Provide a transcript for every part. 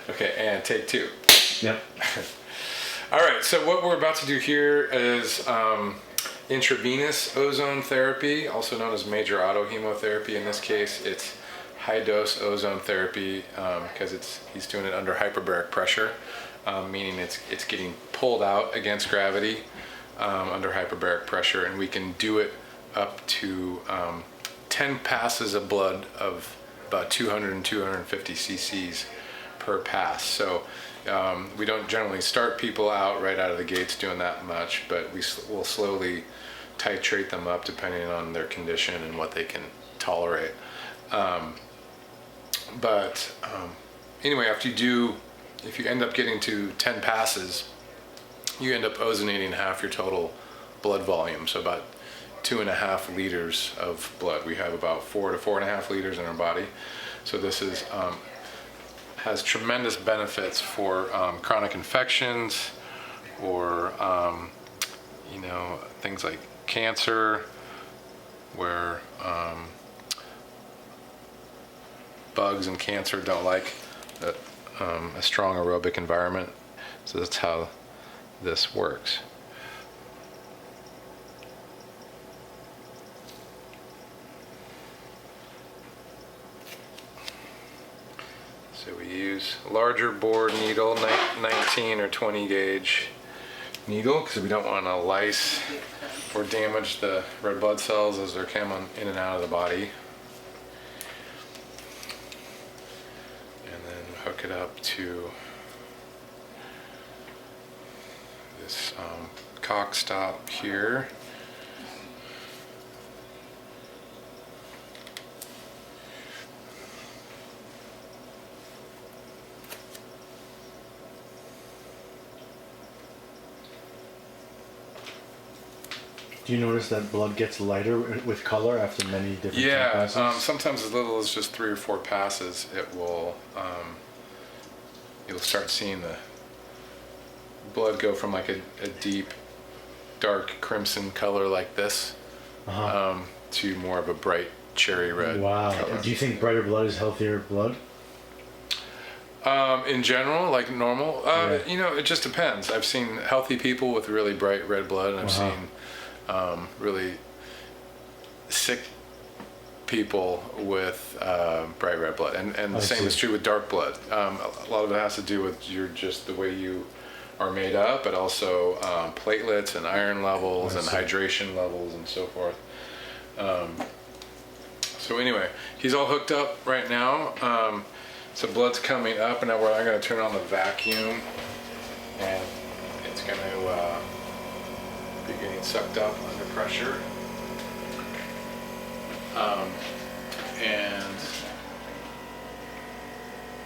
Okay, and take two. Yep. All right, so what we're about to do here is intravenous ozone therapy, also known as major autohemotherapy. In this case, it's high-dose ozone therapy because he's doing it under hyperbaric pressure, meaning it's getting pulled out against gravity under hyperbaric pressure, and we can do it up to 10 passes of blood of about 200 and 250 cc's per pass. So we don't generally start people out right out of the gates doing that much, but we'll slowly titrate them up depending on their condition and what they can tolerate. Anyway, if you end up getting to 10 passes, you end up ozonating half your total blood volume, so about 2.5 liters of blood. We have about 4 to 4.5 liters in our body. So this has tremendous benefits for chronic infections or things like cancer, where bugs and cancer don't like a strong aerobic environment. So that's how this works. So we use larger bore needle, 19 or 20 gauge needle, because we don't want to lyse or damage the red blood cells as they're coming in and out of the body. And then hook it up to this cock stop here. Do you notice that blood gets lighter with color after many different passes? Sometimes as little as just 3 or 4 passes, it will. You'll start seeing the blood go from like a deep, dark crimson color like this to more of a bright cherry red. Wow! color. Do you think brighter blood is healthier blood? In general, like normal, it just depends. I've seen healthy people with really bright red blood, and I've seen really sick people with bright red blood, and the same is true with dark blood. A lot of it has to do with just the way you are made up, but also platelets and iron levels and hydration levels and so forth. So anyway, he's all hooked up right now. So blood's coming up, and now I'm going to turn on the vacuum, and it's going to be getting sucked up under pressure. And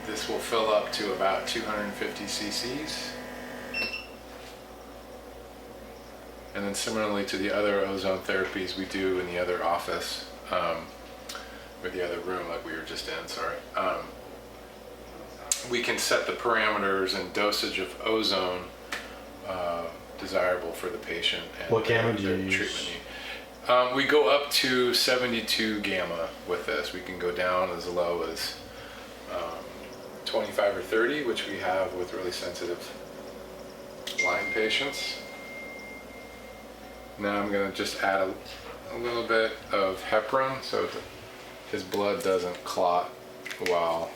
this will fill up to about 250 cc's. And then similarly to the other ozone therapies we do in the other office, or the other room like we were just in, we can set the parameters and dosage of ozone desirable for the patient. And what gamma do you use? Treatment. We go up to 72 gamma with this. We can go down as low as 25 or 30, which we have with really sensitive Lyme patients. Now I'm going to just add a little bit of heparin so that his blood doesn't clot while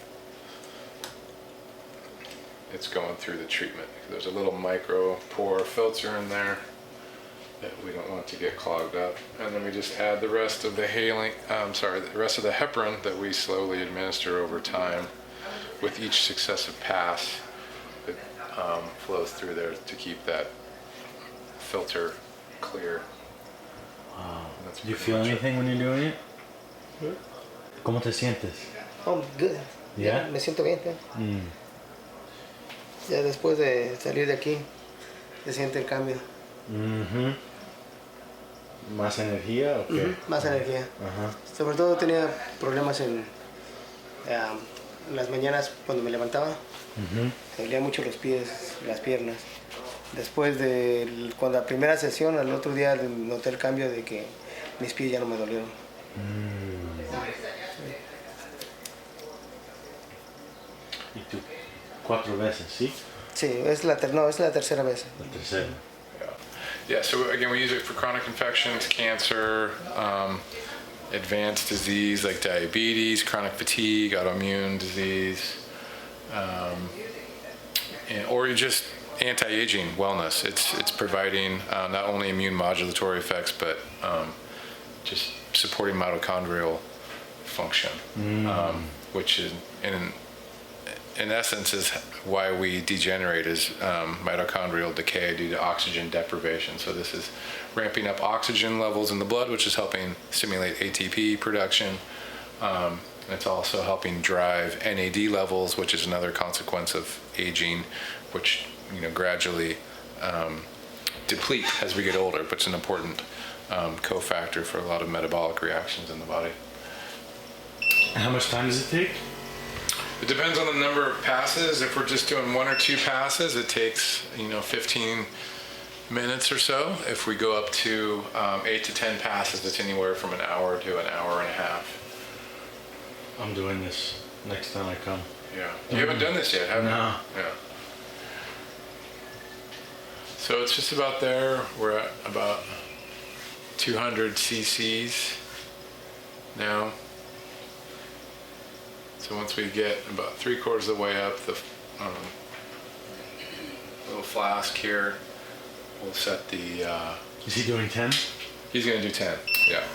it's going through the treatment. There's a little micro pore filter in there that we don't want to get clogged up. And then we just add the rest of the heparin that we slowly administer over time with each successive pass that flows through there to keep that filter clear. Wow. Do you feel anything when you're doing it? ¿Cómo te sientes? Oh, good. Yeah? Me siento bien. Ya después de salir de aquí, se siente el cambio. ¿Más energía o qué? Más energía. Sobre todo tenía problemas en las mañanas cuando me levantaba. Me dolía mucho los pies, las piernas. Después de cuando la primera sesión, al otro día noté el cambio de que mis pies ya no me dolieron. ¿Y tú? 4 veces, ¿sí? Sí, es la tercera vez. La tercera. Yeah, so again, we use it for chronic infections, cancer, advanced disease like diabetes, chronic fatigue, autoimmune disease, or just anti-aging wellness. It's providing not only immune modulatory effects, but just supporting mitochondrial function, which is in essence is why we degenerate, is mitochondrial decay due to oxygen deprivation. So this is ramping up oxygen levels in the blood, which is helping stimulate ATP production. It's also helping drive NAD levels, which is another consequence of aging, which gradually deplete as we get older, but it's an important cofactor for a lot of metabolic reactions in the body. How much time does it take? It depends on the number of passes. If we're just doing 1 or 2 passes, it takes 15 minutes or so. If we go up to 8 to 10 passes, it's anywhere from an hour to an hour and a half. I'm doing this next time I come. Yeah. You haven't done this yet, have you? No. Yeah. So it's just about there. We're at about 200 cc's now. So once we get about 3/4 of the way up the little flask here, we'll set the... Is he doing 10? He's going to do 10, yeah.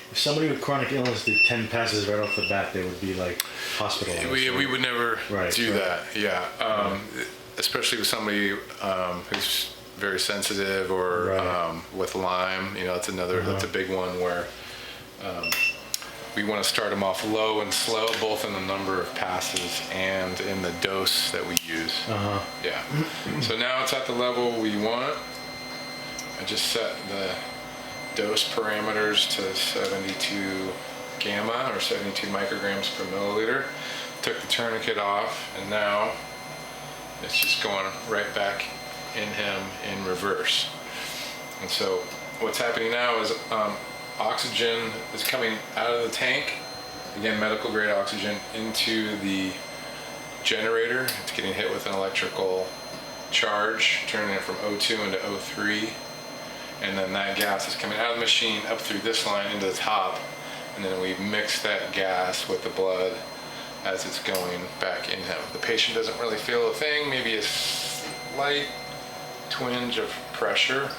If somebody with chronic illness did 10 passes right off the bat, they would be like hospitalized. We would never do that, yeah. Especially with somebody who's very sensitive or with Lyme, that's that's a big one where we want to start them off low and slow, both in the number of passes and in the dose that we use. Yeah. So now it's at the level we want. I just set the dose parameters to 72 gamma or 72 micrograms per milliliter. Took the tourniquet off, and now it's just going right back in him in reverse. And so what's happening now is oxygen is coming out of the tank, again medical grade oxygen, into the generator. It's getting hit with an electrical charge, turning it from O2 into O3, and then that gas is coming out of the machine up through this line into the top, and then we mix that gas with the blood as it's going back in him. The patient doesn't really feel a thing, maybe a slight twinge of pressure,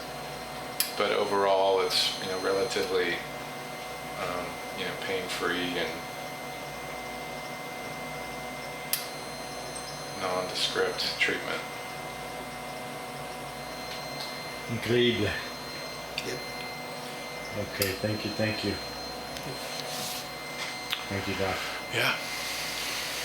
but overall it's relatively pain-free and nondescript treatment. Increíble. Yep. Okay, thank you. Thank you, Doc. Yeah.